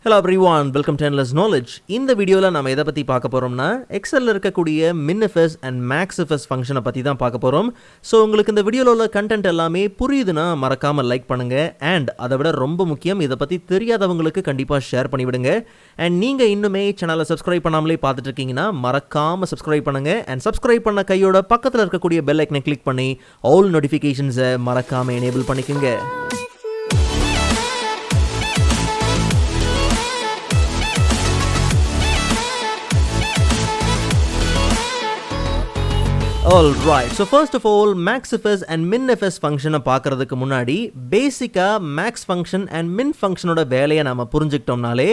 Hello everyone, welcome to Endless Knowledge. இந்த வீடியோல நாம எதை பத்தி பார்க்க போறோம்னா எக்ஸல்ல இருக்கக்கூடிய Minifs and Maxifs ஃபங்க்ஷனை பத்தி தான் பார்க்க போறோம். சோ உங்களுக்கு இந்த வீடியோல உள்ள கண்டென்ட் எல்லாமே புரியுதுனா மறக்காம லைக் பண்ணுங்க and அதை விட ரொம்ப முக்கியம் இத பத்தி தெரியாதவங்களுக்கு கண்டிப்பா ஷேர் பண்ணி விடுங்க. and நீங்க இன்னுமே சேனலை சப்ஸ்கிரைப் பண்ணாமலே பார்த்துட்டு இருக்கீங்கனா மறக்காம சப்ஸ்கிரைப் பண்ணுங்க and சப்ஸ்கிரைப் பண்ண கையோட பக்கத்துல இருக்கக்கூடிய பெல் ஐகானை கிளிக் பண்ணி all notifications மறக்காம எனேபிள் பண்ணிக்கங்க. Alright, so first of all, Maxifs and Minifs function பார்க்கிறதுக்கு முன்னாடி பேசிக்கா max function and min function ஓட வேலையை நாம புரிஞ்சுக்கிட்டோம்னாலே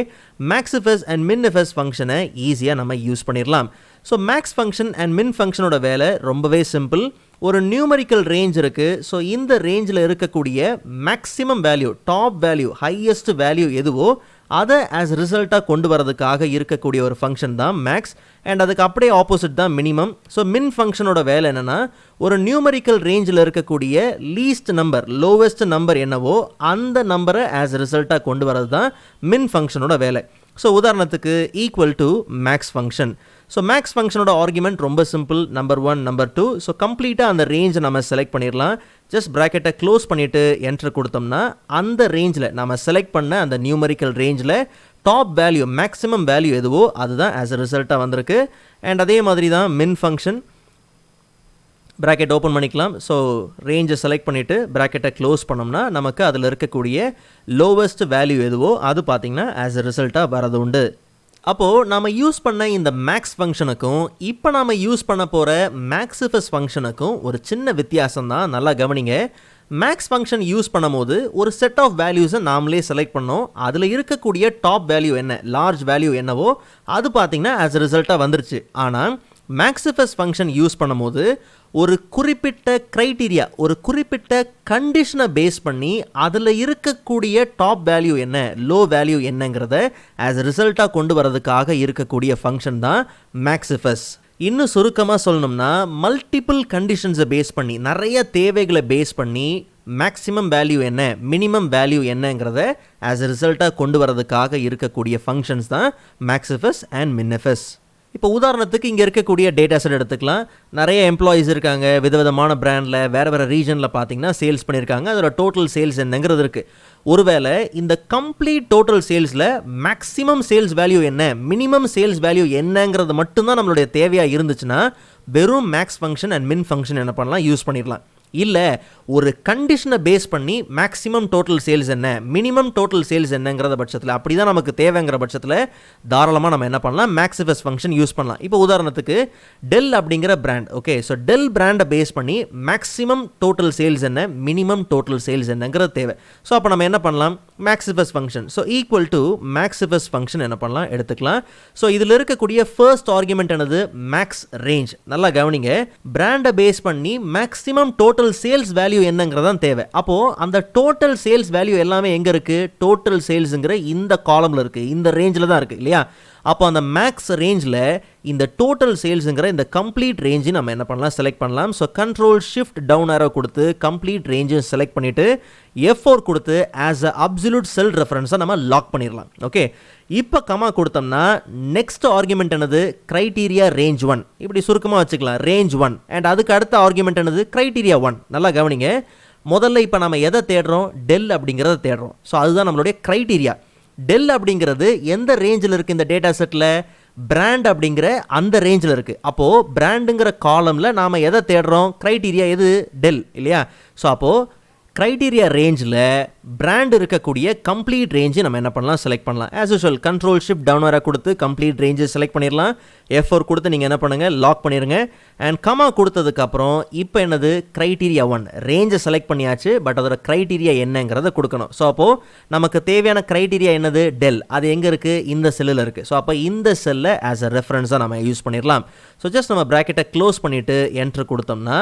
Maxifs and Minifs ஃபங்க்ஷனை ஈஸியா நம்ம யூஸ் பண்ணிரலாம். So max function and min function ஓட வேலை ரொம்பவே சிம்பிள். ஒரு நியூமரிக்கல் ரேஞ்ச் இருக்கு. ஸோ இந்த ரேஞ்சில் இருக்கக்கூடிய maximum value, top value, highest value எதுவோ அதை ஆஸ் ரிசல்ட்டாக கொண்டு வரதுக்காக இருக்கக்கூடிய ஒரு ஃபங்க்ஷன் தான் மேக்ஸ். அண்ட் அதுக்கு அப்படியே ஆப்போசிட் தான் மினிமம். ஸோ மின் ஃபங்க்ஷனோட வேலை என்னென்னா ஒரு நியூமரிக்கல் ரேஞ்சில் இருக்கக்கூடிய லீஸ்ட் நம்பர், லோவஸ்ட் நம்பர் என்னவோ அந்த நம்பரை ஆஸ் ரிசல்ட்டாக கொண்டு வரது தான் மின் ஃபங்க்ஷனோட வேலை. ஸோ உதாரணத்துக்கு equal to max function. So max ஃபங்க்ஷனோட ஆர்குமெண்ட் ரொம்ப சிம்பிள், நம்பர் 1, நம்பர் 2. ஸோ கம்ப்ளீட்டாக அந்த ரேஞ்சை நம்ம செலக்ட் பண்ணிடலாம். ஜஸ்ட் ப்ராக்கெட்டை க்ளோஸ் பண்ணிவிட்டு என்டர் கொடுத்தோம்னா அந்த ரேஞ்சில் நம்ம செலக்ட் பண்ண அந்த நியூமரிக்கல் ரேஞ்சில் டாப் வேல்யூ, மேக்ஸிமம் வேல்யூ எதுவோ அதுதான் ஆஸ் அ ரிசல்ட்டாக வந்திருக்கு. அண்ட் அதே மாதிரி தான் மின் ஃபங்க்ஷன். ப்ராக்கெட் ஓப்பன் பண்ணிக்கலாம். ஸோ ரேஞ்சை செலக்ட் பண்ணிவிட்டு ப்ராக்கெட்டை க்ளோஸ் பண்ணோம்னா நமக்கு அதில் இருக்கக்கூடிய லோவஸ்ட் வேல்யூ எதுவோ அது பார்த்திங்கன்னா ஆஸ் அ ரிசல்ட்டாக வரது உண்டு. அப்போது நாம் யூஸ் பண்ண இந்த மேக்ஸ் ஃபங்க்ஷனுக்கும் இப்போ நாம் யூஸ் பண்ண போகிற மேக்ஸிஃபஸ் ஃபங்க்ஷனுக்கும் ஒரு சின்ன வித்தியாசம் தான், நல்லா கவனிங்க. மேக்ஸ் ஃபங்க்ஷன் யூஸ் பண்ணும்போது ஒரு செட் ஆஃப் வேல்யூஸை நாமளே செலக்ட் பண்ணோம். அதில் இருக்கக்கூடிய டாப் வேல்யூ என்ன, லார்ஜ் வேல்யூ என்னவோ அது பார்த்திங்கன்னா ஆஸ் அ ரிசல்ட்டாக வந்துருச்சு. ஆனால் மேக்ஸிஃபஸ் ஃபங்க்ஷன் யூஸ் பண்ணும்போது ஒரு குறிப்பிட்ட க்ரைட்டீரியா, ஒரு குறிப்பிட்ட கண்டிஷனை பேஸ் பண்ணி அதில் இருக்கக்கூடிய டாப் வேல்யூ என்ன, லோ வேல்யூ என்னங்கிறத ஆஸ் ரிசல்ட்டாக கொண்டு வரதுக்காக இருக்கக்கூடிய ஃபங்க்ஷன் தான் மேக்ஸிஃபஸ். இன்னும் சுருக்கமாக சொல்லணும்னா மல்டிபிள் கண்டிஷன்ஸை பேஸ் பண்ணி, நிறைய தேவைகளை பேஸ் பண்ணி மேக்ஸிமம் வேல்யூ என்ன, மினிமம் வேல்யூ என்னங்கிறத ஆஸ் ரிசல்ட்டாக கொண்டு வரதுக்காக இருக்கக்கூடிய ஃபங்க்ஷன்ஸ் தான் மேக்ஸிஃபஸ் அண்ட் மினிஃபஸ். இப்போ உதாரணத்துக்கு இங்கே இருக்கக்கூடிய டேட்டா செட் எடுத்துக்கலாம். நிறைய எம்ப்ளாயீஸ் இருக்காங்க, விதவிதமான பிராண்டில் வேறு ரீஜனில் பார்த்தீங்கன்னா சேல்ஸ் பண்ணியிருக்காங்க. அதோட டோட்டல் சேல்ஸ் என்னங்கிறது இருக்குது. ஒருவேளை இந்த கம்ப்ளீட் டோட்டல் சேல்ஸில் மேக்ஸிமம் சேல்ஸ் வேல்யூ என்ன, மினிமம் சேல்ஸ் வேல்யூ என்னங்கிறது மட்டும்தான் நம்மளுடைய தேவையாக இருந்துச்சுன்னா வெறும் max function and min function என்ன பண்ணலாம், யூஸ் பண்ணிடலாம். இல்லை ஒரு கண்டிஷனை பேஸ் பண்ணி மேக்ஸிமம் டோட்டல் சேல்ஸ் என்ன, மினிமம் டோட்டல் சேல்ஸ் என்னங்கிற பட்சத்தில், அப்படி தான் நமக்கு தேவைங்கிற பட்சத்தில் தாராளமாக நம்ம என்ன பண்ணலாம், மேக்ஸிஃபஸ் ஃபங்க்ஷன் யூஸ் பண்ணலாம். இப்போ உதாரணத்துக்கு டெல் அப்படிங்கிற பிராண்ட், ஓகே. ஸோ டெல் பிராண்டை பேஸ் பண்ணி மேக்ஸிமம் டோட்டல் சேல்ஸ் என்ன, மினிமம் டோட்டல் சேல்ஸ் என்னங்கிறது தேவை. ஸோ அப்போ நம்ம என்ன பண்ணலாம், maxifs function. So equal to maxifs function என்ன பண்ணலாம், எடுத்துக்கலாம். ஸோ இதில் இருக்கக்கூடிய ஃபர்ஸ்ட் ஆர்குமெண்ட் என்னது, மேக்ஸ் ரேஞ்ச். நல்லா கவனிங்க, பிராண்டை பேஸ் பண்ணி மேக்ஸிமம் டோட்டல் சேல்ஸ் வேல்யூ என்னங்கிறதான் தேவை. அப்போ அந்த டோட்டல் சேல்ஸ் வேல்யூ எல்லாமே எங்க இருக்கு, டோட்டல் சேல்ஸ்ங்கிற இந்த காலம்ல இருக்கு, இந்த ரேஞ்சில் தான் இருக்கு இல்லையா. அப்போ அந்த மேக்ஸ் ரேஞ்சில் இந்த டோட்டல் சேல்ஸுங்கிற இந்த கம்ப்ளீட் ரேஞ்சு நம்ம என்ன பண்ணலாம், செலக்ட் பண்ணலாம். So control shift down arrow கொடுத்து கம்ப்ளீட் ரேஞ்சு செலக்ட் பண்ணிவிட்டு F4 கொடுத்து ஆஸ் அ அப்சல்யூட் செல் ரெஃபரன்ஸை நம்ம லாக் பண்ணிடலாம். ஓகே, இப்போ கமா கொடுத்தோம்னா நெக்ஸ்ட் ஆர்குமெண்ட் என்னது, க்ரைட்டீரியா ரேஞ்ச் 1. இப்படி சுருக்கமாக வச்சுக்கலாம், ரேஞ்ச் 1. அண்ட் அதுக்கு அடுத்த ஆர்குமெண்ட் என்னது, க்ரைட்டீரியா 1. நல்லா கவனிங்க, முதல்ல இப்போ நம்ம எதை தேடுறோம், டெல் அப்படிங்கிறத தேடுறோம். ஸோ அதுதான் நம்மளுடைய க்ரைட்டீரியா. டெல் அப்படிங்கிறது எந்த ரேஞ்சில் இருக்குது, இந்த டேட்டா செட்டில் பிராண்ட் அப்படிங்கிற அந்த ரேஞ்சில் இருக்குது. அப்போது பிராண்டுங்கிற காலமில் நாம் எதை தேடுறோம், க்ரைட்டீரியா எது, டெல் இல்லையா. ஸோ அப்போது க்ரைட்டீரியா ரேஞ்சில் பிராண்ட் இருக்கக்கூடிய கம்ப்ளீட் ரேஞ்சு நம்ம என்ன பண்ணலாம், செலக்ட் பண்ணலாம். As usual control shift down வர கொடுத்து கம்ப்ளீட் ரேஞ்சு செலக்ட் பண்ணிடலாம். F4 கொடுத்து நீங்கள் என்ன பண்ணுங்கள், லாக் பண்ணிடுங்க. அண்ட் கமா கொடுத்ததுக்கப்புறம் இப்போ என்னது, க்ரைட்டீரியா 1 ரேஞ்சை செலக்ட் பண்ணியாச்சு. பட் அதோட க்ரைட்டீரியா என்னங்கிறத கொடுக்கணும். ஸோ அப்போது நமக்கு தேவையான க்ரைட்டீரியா என்னது, டெல். அது எங்கே இருக்குது, இந்த செல்லில் இருக்குது. ஸோ அப்போ இந்த செல்லை ஆஸ் அ ரெஃபரன்ஸாக நம்ம யூஸ் பண்ணிடலாம். ஸோ ஜஸ்ட் நம்ம ப்ராக்கெட்டை க்ளோஸ் பண்ணிவிட்டு என்ட்ரு கொடுத்தோம்னா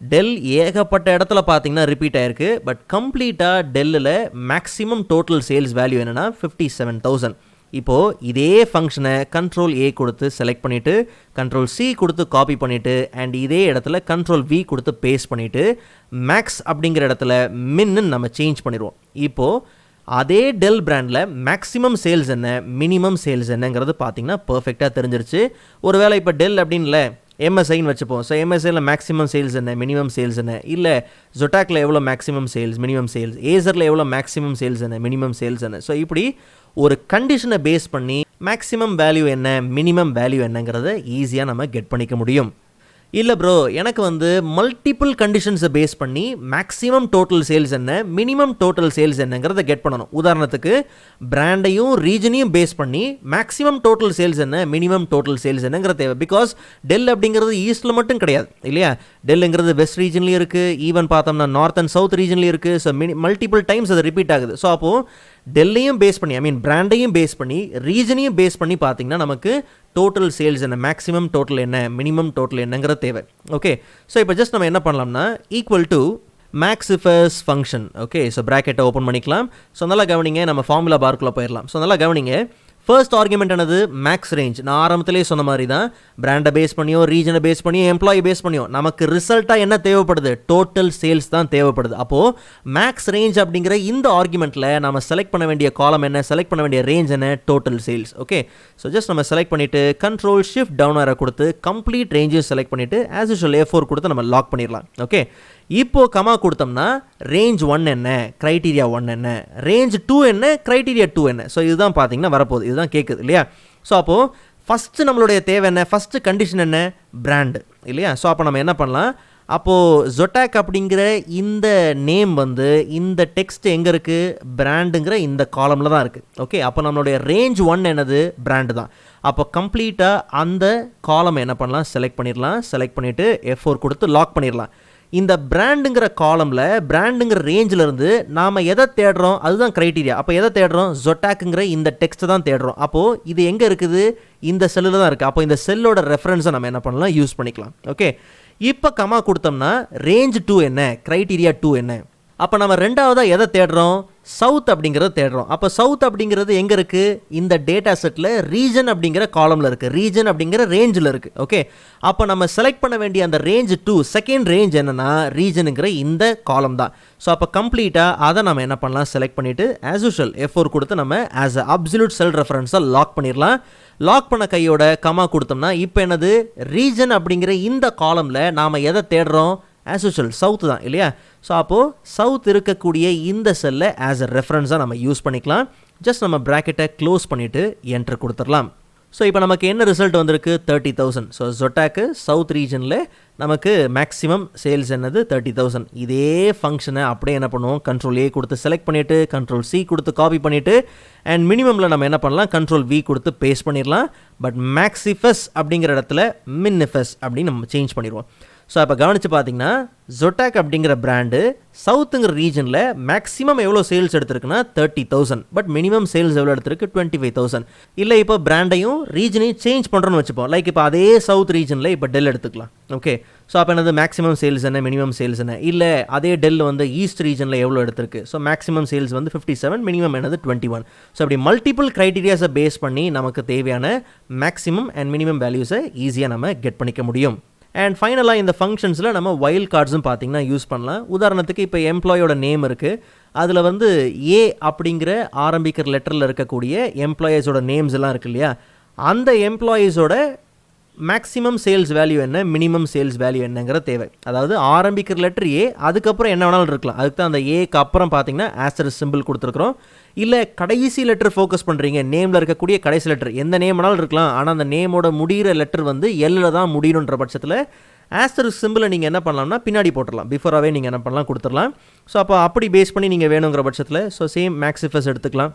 டெல் ஏகப்பட்ட இடத்துல பார்த்தீங்கன்னா ரிப்பீட் ஆயிருக்கு. பட் கம்ப்ளீட்டாக டெல்லில் மேக்ஸிமம் டோட்டல் சேல்ஸ் வேல்யூ என்னென்னா 57,000. இப்போது இதே ஃபங்க்ஷனை கண்ட்ரோல் A கொடுத்து செலக்ட் பண்ணிவிட்டு கண்ட்ரோல் C கொடுத்து காப்பி பண்ணிவிட்டு அண்ட் இதே இடத்துல கண்ட்ரோல் V கொடுத்து பேஸ்ட் பண்ணிவிட்டு மேக்ஸ் அப்படிங்கிற இடத்துல மின்னு நம்ம சேஞ்ச் பண்ணிடுவோம். இப்போது அதே டெல் பிராண்டில் மேக்ஸிமம் சேல்ஸ் என்ன மினிமம் சேல்ஸ் என்னங்கிறது பார்த்தீங்கன்னா பர்ஃபெக்டாக தெரிஞ்சிருச்சு. ஒருவேளை இப்போ டெல் அப்படின்ல எம்எஸ்ஐன்னு வச்சுப்போம். ஸோ எம்எஸ்ஐயில் மேக்ஸிமம் சேல்ஸ் என்ன மினிமம் சேல்ஸ் என்ன, இல்லை ஜொட்டாக்கில் எவ்வளோ மேக்ஸிமம் சேல்ஸ் மினிமம் சேல்ஸ், ஏசரில் எவ்வளோ மேக்ஸிமம் சேல்ஸ் என்ன மினிமம் சேல்ஸ் என்ன. ஸோ இப்படி ஒரு கண்டிஷனை பேஸ் பண்ணி மேக்ஸிமம் வேல்யூ என்ன மினிமம் வேல்யூ என்னங்கிறத ஈஸியாக நம்ம கெட் பண்ணிக்க முடியும். இல்லை ப்ரோ, எனக்கு வந்து மல்டிபிள் கண்டிஷன்ஸை பேஸ் பண்ணி மேக்ஸிமம் டோட்டல் சேல்ஸ் என்ன மினிமம் டோட்டல் சேல்ஸ் என்னங்கிறத கெட் பண்ணணும். உதாரணத்துக்கு பிராண்டையும் ரீஜனையும் பேஸ் பண்ணி மேக்ஸிமம் டோட்டல் சேல்ஸ் என்ன மினிமம் டோட்டல் சேல்ஸ் என்னங்கிற தேவை. பிகாஸ் டெல் அப்படிங்கிறது ஈஸ்ட்டில் மட்டும் கிடையாது இல்லையா, டெல்லுங்கிறது வெஸ்ட் ரீஜன்லேயும் இருக்குது, ஈவன் பார்த்தோம்னா நார்த் அண்ட் சவுத் ரீஜன்லேயும் இருக்குது. ஸோ மல்டிபிள் டைம்ஸ் அது ரிப்பீட் ஆகுது. ஸோ அப்போது டெல்லையும் பேஸ் பண்ணி பிராண்டையும் பேஸ் பண்ணி ரீஜனையும் பேஸ் பண்ணி பார்த்தீங்கன்னா நமக்கு டோட்டல் சேல்ஸ் என்ன மேக்ஸிமம் டோட்டல் என்ன மினிமம் டோட்டல் என்னங்கிற தேவை. ஓகே, ஸோ இப்போ ஜஸ்ட் நம்ம என்ன பண்ணலாம்னா equal to Maxifs function. Okay, so ப்ராக்கெட்டை ஓப்பன் பண்ணிக்கலாம். ஸோ நல்லா கவனிங்க, நம்ம ஃபார்முலா பார்க்குள்ளே போயிடலாம். ஸோ நல்லா கவனிங்க, ஃபர்ஸ்ட் ஆர்குமெண்ட் என்னது மேக்ஸ் ரேஞ்ச். நான் ஆரம்பத்திலே சொன்ன மாதிரி தான் பிராண்டை பேஸ் பண்ணியோ ரீஜனை பேஸ் பண்ணியோ எம்ப்ளாயி பேஸ் பண்ணியோ நமக்கு ரிசல்ட்டாக என்ன தேவைப்படுது டோட்டல் சேல்ஸ் தான் தேவைப்படுது. அப்போது மேக்ஸ் ரேஞ்ச் அப்படிங்கிற இந்த ஆர்குமெண்ட்டில் நம்ம செலக்ட் பண்ண வேண்டிய காலம் என்ன செலக்ட் பண்ண வேண்டிய ரேஞ்ச் என்ன total sales. Okay, so just நம்ம செலக்ட் பண்ணிவிட்டு கண்ட்ரோல் ஷிஃப்ட் டவுன் ஆரை கொடுத்து கம்ப்ளீட் ரேஞ்சையும் செலக்ட் பண்ணிவிட்டு ஆஸ் யூஷுவல் A4 கொடுத்து நம்ம லாக் பண்ணிடலாம். ஓகே, இப்போது கமா கொடுத்தோம்னா ரேஞ்ச் 1 என்ன க்ரைட்டீரியா 1 என்ன, ரேஞ்ச் 2 என்ன க்ரைட்டீரியா 2 என்ன. ஸோ இதுதான் பார்த்தீங்கன்னா வரப்போகுது, இதுதான் கேட்குது இல்லையா. ஸோ அப்போது ஃபஸ்ட்டு நம்மளுடைய தேவை என்ன, ஃபஸ்ட்டு கண்டிஷன் என்ன பிராண்டு இல்லையா. ஸோ அப்போ நம்ம என்ன பண்ணலாம், அப்போது ஜொட்டாக் அப்படிங்கிற இந்த நேம் வந்து இந்த டெக்ஸ்ட் எங்கே இருக்குது பிராண்டுங்கிற இந்த காலமில் தான் இருக்குது. ஓகே, அப்போ நம்மளுடைய ரேஞ்ச் 1 என்னது பிராண்டு தான். அப்போ கம்ப்ளீட்டாக அந்த காலம் என்ன பண்ணலாம் செலக்ட் பண்ணிடலாம். செலக்ட் பண்ணிவிட்டு F4 கொடுத்து லாக் பண்ணிடலாம். இந்த பிராண்டுங்கிற காலமில் பிராண்டுங்கிற ரேஞ்சில் இருந்து நாம் எதை தேடுறோம் அதுதான் க்ரைட்டீரியா. அப்போ எதை தேடுறோம் ஜொட்டாக்குங்கிற இந்த டெக்ஸ்ட்டை தான் தேடுறோம். அப்போது இது எங்கே இருக்குது இந்த செல்லில் தான் இருக்குது. அப்போ இந்த செல்லோட ரெஃபரன்ஸை நம்ம என்ன பண்ணலாம் யூஸ் பண்ணிக்கலாம். ஓகே, இப்போ கமா கொடுத்தோம்னா ரேஞ்ச் 2 என்ன க்ரைட்டீரியா 2 என்ன. அப்போ நம்ம ரெண்டாவதாக எதை தேடுறோம் சவுத் அப்படிங்கிறத தேடுறோம். அப்போ சவுத் அப்படிங்கிறது எங்கே இருக்குது இந்த டேட்டா செட்டில் ரீஜன் அப்படிங்கிற காலமில் இருக்குது, ரீஜன் அப்படிங்கிற ரேஞ்சில் இருக்குது. ஓகே, அப்போ நம்ம செலக்ட் பண்ண வேண்டிய அந்த ரேஞ்ச் 2 செகண்ட் ரேஞ்ச் என்னென்னா ரீஜனுங்கிற இந்த காலம் தான். ஸோ அப்போ கம்ப்ளீட்டாக அதை நம்ம என்ன பண்ணலாம் செலக்ட் பண்ணிவிட்டு ஆஸ் யூஷுவல் F4 கொடுத்து நம்ம ஆஸ் அ அப்சல்யூட் செல் ரெஃபரன்ஸாக லாக் பண்ணிடலாம். லாக் பண்ண கையோட கமா கொடுத்தோம்னா இப்போ என்னது ரீஜன் அப்படிங்கிற இந்த காலமில் நாம் எதை தேடுறோம் ஆஸ் யூஷுவல் சவுத் தான் இல்லையா. ஸோ அப்போது சவுத் இருக்கக்கூடிய இந்த செல்லை ஆஸ் அ ரெஃபரன்ஸாக நம்ம யூஸ் பண்ணிக்கலாம். ஜஸ்ட் நம்ம ப்ராக்கெட்டை க்ளோஸ் பண்ணிவிட்டு என்ட்ரு கொடுத்துடலாம். ஸோ இப்போ நமக்கு என்ன ரிசல்ட் வந்திருக்கு 30,000. ஸோ ஜொட்டாக்கு சவுத் ரீஜனில் நமக்கு மேக்ஸிமம் சேல்ஸ் என்னது 30,000. இதே ஃபங்க்ஷனை அப்படியே என்ன பண்ணுவோம் கண்ட்ரோல் A கொடுத்து செலக்ட் பண்ணிவிட்டு கண்ட்ரோல் C கொடுத்து காப்பி பண்ணிவிட்டு அண்ட் மினிமமில் நம்ம என்ன பண்ணலாம் கண்ட்ரோல் V கொடுத்து பேஸ்ட் பண்ணிடலாம். பட் மேக்ஸிஃபஸ் அப்படிங்கிற இடத்துல மின்னிஃபஸ் அப்படின்னு நம்ம சேஞ்ச் பண்ணிடுவோம். ஸோ அப்போ கவனித்து பார்த்தீங்கன்னா ஜொட்டாக் அப்படிங்கிற பிராண்டு சவுத்துங்கிற ரீஜனில் மேக்ஸிமம் எவ்வளோ சேல்ஸ் எடுத்திருக்குன்னா 30,000. பட் மினிமம் சேல்ஸ் எவ்வளோ எடுத்திருக்கு 25,000. இல்லை இப்போ பிராண்டையும் ரீஜனையும் சேஞ்ச் பண்ணுறோன்னு வச்சுப்போம். லைக் இப்போ அதே சவுத் ரீஜனில் இப்போ டெல் எடுத்துக்கலாம். ஓகே, ஸோ அப்போ என்னது மேக்ஸிமம் சேல்ஸ் என்ன மினிமம் சேல்ஸ் என்ன. இல்லை அதே டெல் வந்து ஈஸ்ட் ரீஜனில் எவ்வளோ எடுத்திருக்கு. ஸோ மேக்ஸிமம் சேல்ஸ் வந்து 57, மினிமம் என்னது 21. ஸோ அப்படி மல்டிபிள் க்ரைட்டீரியாஸை பேஸ் பண்ணி நமக்கு தேவையான மேக்ஸிமம் அண்ட் மினிமம் வேல்யூஸை ஈஸியாக நம்ம கெட் பண்ணிக்க முடியும். அண்ட் ஃபைனலாக இந்த ஃபங்க்ஷன்ஸில் நம்ம வைல்ட் கார்ட்ஸும் பார்த்திங்கன்னா யூஸ் பண்ணலாம். உதாரணத்துக்கு இப்போ எம்ப்ளாயோட நேம் இருக்குது, அதில் வந்து A அப்படிங்கிற ஆரம்பிக்கிற லெட்டரில் இருக்கக்கூடிய எம்ப்ளாயீஸோட நேம்ஸ் எல்லாம் இருக்கு இல்லையா, அந்த எம்ப்ளாயீஸோட மேக்ஸிமம் சேல்ஸ் வேல்யூ என்ன மினிமம் சேல்ஸ் வேல்யூ என்னங்கிற தேவை. அதாவது ஆரம்பிக்கிற லெட்டர் A அதுக்கப்புறம் என்ன வேணாலும் இருக்கலாம். அதுக்கு தான் அந்த Aக்கு அப்புறம் பார்த்தீங்கன்னா ஆஸ்டரிஸ்க் சிம்பிள் கொடுத்துருக்குறோம். இல்லை கடைசி லெட்டர் ஃபோக்கஸ் பண்ணுறீங்க, நேமில் இருக்கக்கூடிய கடைசி லெட்டர் எந்த நேம் வேணாலும் இருக்கலாம், ஆனால் அந்த நேமோட முடிகிற லெட்டர் வந்து Lல தான் முடியணுன்ற பட்சத்தில் ஆஸ்டரிஸ்க் சிம்பிளை நீங்கள் என்ன பண்ணலாம்னா பின்னாடி போட்டுடலாம், பிஃபோராகவே நீங்கள் என்ன பண்ணலாம் கொடுத்துடலாம். ஸோ அப்போ அப்படி பேஸ் பண்ணி நீங்கள் வேணுங்கிற பட்சத்தில் ஸோ சேம் மேக்ஸிஃபஸ் எடுத்துக்கலாம்.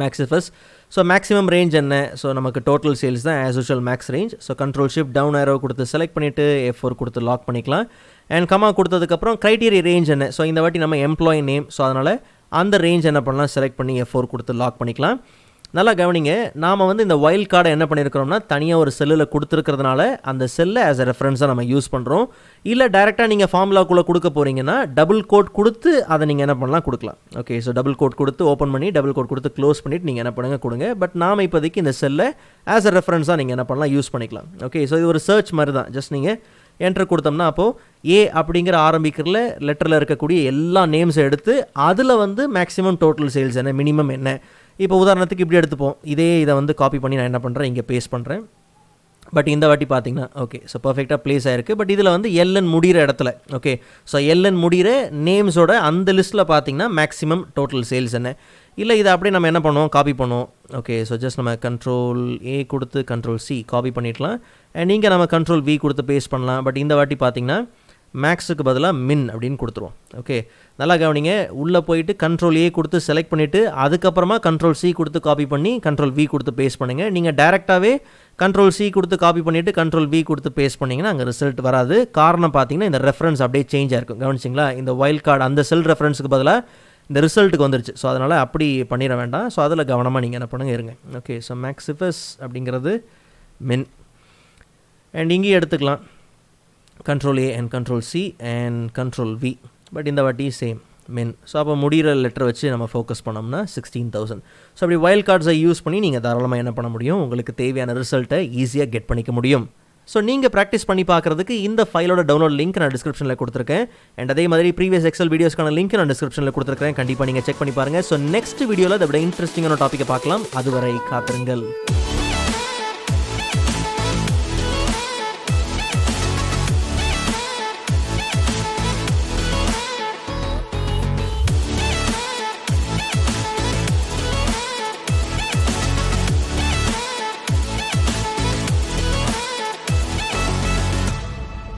மேக்ஸிஃபஸ் ஸோ மேக்ஸிமம் ரேஞ்ச் என்ன, ஸோ நமக்கு டோட்டல் சேல்ஸ் தான் as usual max range. So control shift down arrow கொடுத்து செலக்ட் பண்ணிவிட்டு F4 கொடுத்து லாக் பண்ணிக்கலாம். அண்ட் கமா கொடுத்ததுக்கப்புறம் க்ரைட்டீரியா ரேஞ்ச் என்ன, ஸோ இந்த வாட்டி நம்ம எம்ப்ளாயி நேம், ஸோ அதனால் அந்த ரேஞ்ச் என்ன பண்ணலாம் செலக்ட் பண்ணி F4 கொடுத்து லாக் பண்ணிக்கலாம். நல்லா கவனிங்க, நாம் வந்து இந்த வைல்ட் கார்டை என்ன பண்ணியிருக்கிறோம்னா தனியாக ஒரு செல்லில் கொடுத்துருக்கிறதுனால அந்த செல்லை ஆஸ் அ ரெஃபரன்ஸாக நம்ம யூஸ் பண்ணுறோம். இல்லை டைரெக்டாக நீங்கள் ஃபார்முலாக்குள்ளே கொடுக்க போகிறீங்கன்னா டபுள் கோட் கொடுத்து அதை நீங்கள் என்ன பண்ணலாம் கொடுக்கலாம். ஓகே, ஸோ டபுள் கோட் கொடுத்து ஓப்பன் பண்ணி டபுள் கோட் கொடுத்து க்ளோஸ் பண்ணிவிட்டு நீங்கள் என்ன பண்ணுங்க கொடுங்க. பட் நாம் இப்போதைக்கு இந்த செல்லை ஆஸ் அ ரெஃபரன்ஸாக நீங்கள் என்ன பண்ணலாம் யூஸ் பண்ணிக்கலாம். ஓகே, ஸோ இது ஒரு சர்ச் மாதிரி தான். ஜஸ்ட் நீங்கள் என்டர் கொடுத்தோம்னா அப்போது ஏ அப்படிங்கிற ஆரம்பிக்கிறதுல லெட்டரில் இருக்கக்கூடிய எல்லா நேம்ஸை எடுத்து அதில் வந்து மேக்ஸிமம் டோட்டல் சேல்ஸ் என்ன, மினிமம் என்ன. இப்போ உதாரணத்துக்கு இப்படி எடுத்துப்போம். இதை வந்து காப்பி பண்ணி நான் என்ன பண்ணுறேன், இங்கே பேஸ்ட் பண்ணுறேன். பட் இந்த வாட்டி பார்த்தீங்கன்னா ஓகே, ஸோ பர்ஃபெக்டாக ப்ளேஸ் ஆகிருக்கு. பட் இதில் வந்து எல்என் முடிகிற இடத்துல ஓகே, ஸோ எல்என் முடிகிற நேம்ஸோட அந்த லிஸ்ட்டில் பார்த்தீங்கன்னா மேக்ஸிமம் டோட்டல் சேல்ஸ் என்ன. இல்லை இதை அப்படியே நம்ம என்ன பண்ணுவோம், காப்பி பண்ணுவோம். ஓகே, ஸோ ஜஸ்ட் நம்ம கண்ட்ரோல் ஏ கொடுத்து கண்ட்ரோல் சி காப்பி பண்ணிடலாம். அண்ட் இங்கே நம்ம கண்ட்ரோல் வி கொடுத்து பேஸ்ட் பண்ணலாம். பட் இந்த வாட்டி பார்த்தீங்கன்னா மேக்ஸுக்கு பதிலாக மின் அப்படின்னு கொடுத்துருவோம். ஓகே, நல்லா கவனிங்க. உள்ளே போயிட்டு கண்ட்ரோல் ஏ கொடுத்து செலக்ட் பண்ணிவிட்டு அதுக்கப்புறமா கண்ட்ரோல் சி கொடுத்து காப்பி பண்ணி கண்ட்ரோல் வி கொடுத்து பேஸ்ட் பண்ணுங்கள். நீங்கள் டேரெக்டாகவே கண்ட்ரோல் சி கொடுத்து காப்பி பண்ணிவிட்டு கண்ட்ரோல் வி கொடுத்து பேஸ்ட் பண்ணிங்கன்னா அங்கே ரிசல்ட் வராது. காரணம் பார்த்தீங்கன்னா இந்த ரெஃபரன்ஸ் அப்படியே சேஞ்ச் ஆகிருக்கும். கவனிச்சிங்களா, இந்த வைல்ட் கார்டு அந்த செல் ரெஃபரன்ஸுக்கு பதிலாக இந்த ரிசல்ட்டுக்கு வந்துருச்சு. ஸோ அதனால் அப்படி பண்ணிட வேண்டாம். ஸோ அதில் கவனமாக நீங்கள் என்ன பண்ணுங்கள் இருங்க. ஓகே, ஸோ மேக்ஸிஃபஸ் அப்படிங்கிறது மின். அண்ட் இங்கேயும் எடுத்துக்கலாம் control A and control C and control V. But இந்த வாட்டி சேம் மின். ஸோ அப்போ முடிகிற லெட்டர் வச்சு நம்ம ஃபோக்கஸ் பண்ணோம்னா 16,000. ஸோ அப்படி வைல்ட் கார்ட்ஸை யூஸ் பண்ணி நீங்கள் தாராளமாக என்ன பண்ண முடியும், உங்களுக்கு தேவையான ரிசல்ட்டை ஈஸியாக கெட் பண்ணிக்க முடியும். ஸோ நீங்கள் ப்ராக்டிஸ் பண்ணி பார்க்குறதுக்கு இந்த ஃபைலோட டவுன்லோட் லிங்க் நான் டிஸ்கிரிப்ஷனில் கொடுத்துருக்கேன். அண்ட் அதே மாதிரி ப்ரீவியஸ் எக்ஸல் வீடியோஸ்க்கான லிங்க் நான் டிஸ்கிரிப்ஷனில் கொடுத்துருக்கேன். கண்டிப்பாக நீங்கள் செக் பண்ணி பாருங்கள். ஸோ நெக்ஸ்ட் வீடியோவில் அதை விட இன்ட்ரெஸ்டிங்கான டாப்பிக்கை பார்க்கலாம். அதுவரை காத்திருங்கள்.